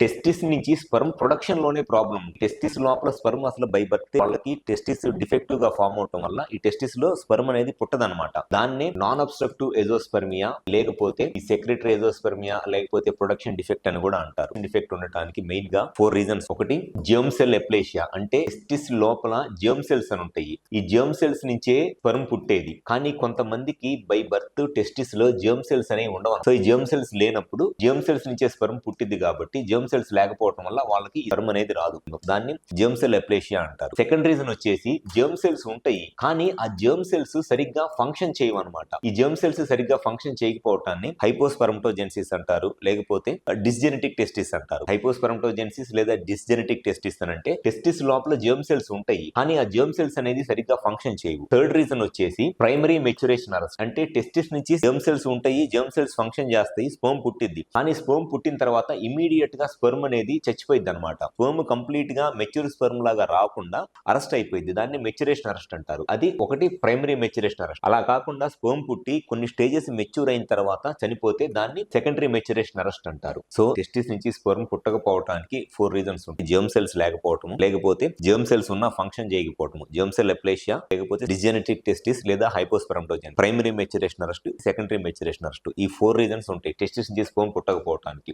Testis నుంచి sperm production లోనే problem. Testis లోపల స్పెర్మ్ అసలు బై బర్త్ వాళ్ళకి టెస్టిస్ డిఫెక్టివ్ గా ఫామ్ అవటం వల్ల ఈ టెస్టిస్ లో స్పెర్మ్ అనేది పుట్టదనమాట. దాన్నే నాన్ అబ్స్ట్రక్టివ్ ఎజోస్పెర్మియా, లేకపోతే ఈ సెక్రెటరీ ఎజోస్పెర్మియా, లేకపోతే ప్రొడక్షన్ డిఫెక్ట్ అని కూడా అంటారు. డిఫెక్ట్ ఉండటానికి మెయిన్ గా 4 రీజన్స్. ఒకటి, జర్మ్ సెల్ ఎప్లేషియా, అంటే టెస్టిస్ లోపల జర్మ్ సెల్స్ అని ఉంటాయి. ఈ జర్మ్ సెల్స్ నుంచే స్పెర్మ్ పుట్టేది. కానీ కొంతమందికి బై బర్త్ టెస్టిస్ లో జర్మ్ సెల్స్ అనేవి ఉండవు. సో ఈ జర్మ్ సెల్స్ లేనప్పుడు జర్మ్ సెల్స్ నుంచే స్పెర్మ్ పుట్టింది కాబట్టి జర్మ్ సెల్స్ లేకపోవడం వల్ల వాళ్ళకి స్పెర్మ్ అనేది రాదు. దాన్ని జర్మ్ సెల్ ఎప్లేషియా అంటారు. సెకండ్ రీజన్ వచ్చేసి జర్మ్ సెల్స్ ఉంటాయి కానీ ఆ జర్మ్ సెల్స్ సరిగ్గా ఫంక్షన్ చేయవు అనమాట. ఈ జర్మ్ సెల్స్ సరిగ్గా ఫంక్షన్ చేయకపోవటాన్ని హైపోస్పెర్మటోజెన్సిస్ అంటారు, లేకపోతే డిస్జెనెటిక్ టెస్టిస్ అంటారు. హైపోస్పెర్మటోజెన్సిస్ లేదా డిస్జెనెటిక్ టెస్టిస్ అంటే టెస్టిస్ లోపల జర్మ్ సెల్స్ ఉంటాయి కానీ ఆ జర్మ్ సెల్స్ అనేది సరిగ్గా ఫంక్షన్ చేయవు. థర్డ్ రీజన్ వచ్చేసి ప్రైమరీ మెచ్యురేషన్ అరెస్ట్, అంటే టెస్టిస్ నుంచి జర్మ్ సెల్స్ ఉంటాయి, జర్మ్ సెల్స్ ఫంక్షన్ చేస్తాయి, స్పెర్మ్ పుట్టింది. కానీ స్పెర్మ్ పుట్టిన తర్వాత ఇమీడియట్ గా స్పెర్మ్ అనేది చచ్చిపోయింది అనమాట. స్పెర్మ్ కంప్లీట్ గా మెచ్యూర్ స్పెర్మ్ లాగా రాకుండా అరెస్ట్ అయిపోయింది. దాన్ని మెచ్యురేషన్ అరెస్ట్ అంటారు. అది ఒకటి ప్రైమరీ మెచ్యురేషన్ అరెస్ట్. అలా కాకుండా స్పెర్మ్ పుట్టి కొన్ని స్టేజెస్ మెచ్యూర్ అయిన తర్వాత చనిపోతే దాన్ని సెకండరీ మెచ్యురేషన్ అరెస్ట్ అంటారు. సో టెస్టిస్ నుంచి స్పెర్మ్ పుట్టకపోవడానికి 4 రీజన్స్ ఉంటాయి. జర్మ్ సెల్స్ లేకపోవటం, లేకపోతే జర్మ్ సెల్స్ ఉన్న ఫంక్షన్ చేయకపోవటం, జర్మ్ సెల్ ఎప్లేషియా, లేకపోతే డిస్జెనెటిక్ టెస్టిస్ లేదా hypospermatogen, primary maturation arrest, secondary maturation arrest. ఈ 4 రీజన్స్ ఉంటాయి టెస్టిస్ నుంచి స్పెర్మ్ పుట్టకపోవడానికి.